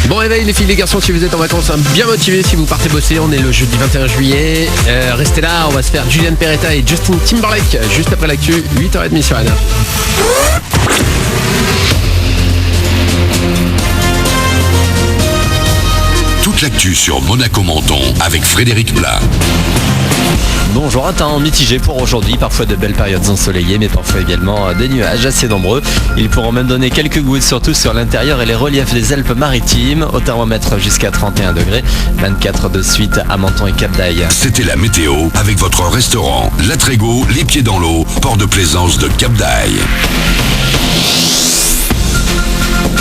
Bon réveil les filles, les garçons, si vous êtes en vacances, bien motivés, si vous partez bosser, on est le jeudi 21 juillet. Restez là, on va se faire Julian Peretta et Justin Timberlake juste après l'actu, 8h30 sur Énergie. Toute l'actu sur Monaco Menton avec Frédéric Plat. Bonjour, un temps mitigé pour aujourd'hui, parfois de belles périodes ensoleillées, mais parfois également des nuages assez nombreux. Ils pourront même donner quelques gouttes, surtout sur l'intérieur et les reliefs des Alpes-Maritimes, au thermomètre jusqu'à 31 degrés, 24 de suite à Menton et Cap-d'Aille. C'était la météo avec votre restaurant La Trégo, les pieds dans l'eau, port de plaisance de Cap-d'Aille.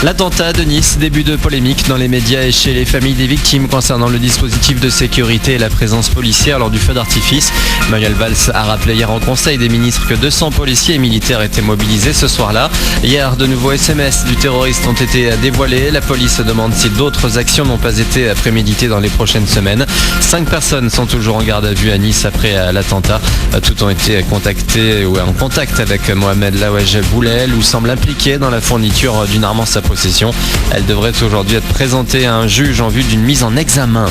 L'attentat de Nice, début de polémique dans les médias et chez les familles des victimes concernant le dispositif de sécurité et la présence policière lors du feu d'artifice. Manuel Valls a rappelé hier en Conseil des ministres que 200 policiers et militaires étaient mobilisés ce soir-là. Hier, de nouveaux SMS du terroriste ont été dévoilés. La police demande si d'autres actions n'ont pas été préméditées dans les prochaines semaines. 5 personnes sont toujours en garde à vue à Nice après l'attentat. Toutes ont été contactées ou en contact avec Mohamed Laouaj Boulel ou semblent impliquées dans la fourniture d'une arme en sa possession. Elle devrait aujourd'hui être présentée à un juge en vue d'une mise en examen.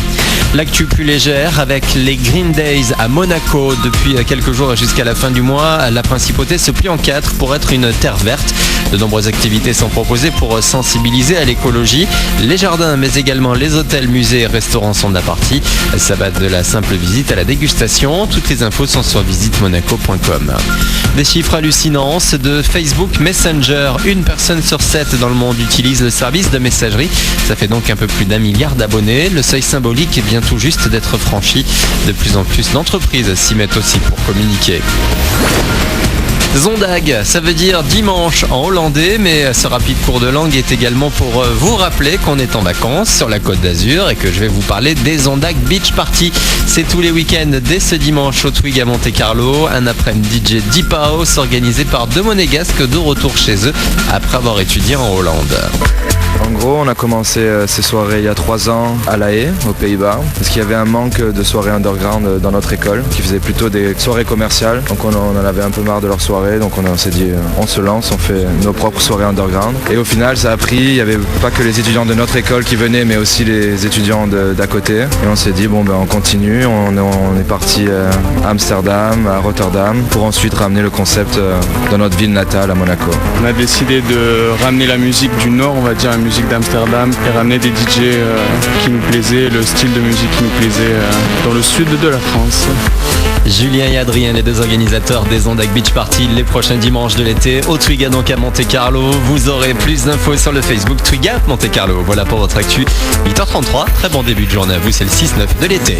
L'actu plus légère avec les Green Days à Monaco. Depuis quelques jours et jusqu'à la fin du mois, la principauté se plie en 4 pour être une terre verte. De nombreuses activités sont proposées pour sensibiliser à l'écologie. Les jardins, mais également les hôtels, musées et restaurants sont de la partie. Ça va de la simple visite à la dégustation. Toutes les infos sont sur visitemonaco.com. Des chiffres hallucinants de Facebook Messenger. 1 personne sur 7 dans le monde utilise le service de messagerie. Ça fait donc un peu plus d'1 milliard d'abonnés. Le seuil symbolique vient tout juste d'être franchi. De plus en plus d'entreprises s'y mettent aussi pour communiquer. Zondag, ça veut dire dimanche en hollandais, mais ce rapide cours de langue est également pour vous rappeler qu'on est en vacances sur la Côte d'Azur et que je vais vous parler des Zondag Beach Party. C'est tous les week-ends dès ce dimanche au Twig à Monte-Carlo, un après-midi DJ Deep House organisé par 2 Monégasques de retour chez eux après avoir étudié en Hollande. En gros, on a commencé ces soirées il y a 3 ans à La Haye, aux Pays-Bas, parce qu'il y avait un manque de soirées underground dans notre école, qui faisait plutôt des soirées commerciales. Donc on en avait un peu marre de leurs soirées, donc on s'est dit on se lance, on fait nos propres soirées underground. Et au final, ça a pris, il n'y avait pas que les étudiants de notre école qui venaient, mais aussi les étudiants d'à côté. Et on s'est dit on continue, on est parti à Amsterdam, à Rotterdam, pour ensuite ramener le concept dans notre ville natale, à Monaco. On a décidé de ramener la musique du Nord, on va dire la musique d'Amsterdam, et ramener des DJ qui nous plaisaient, le style de musique qui nous plaisait dans le sud de la France. Julien et Adrien, les 2 organisateurs des Zondag Beach Party, les prochains dimanches de l'été au Twiga, donc à Monte-Carlo. Vous aurez plus d'infos sur le Facebook Twiga Monte-Carlo. Voilà pour votre actu. 8h33, très bon début de journée à vous, c'est le 6-9 de l'été.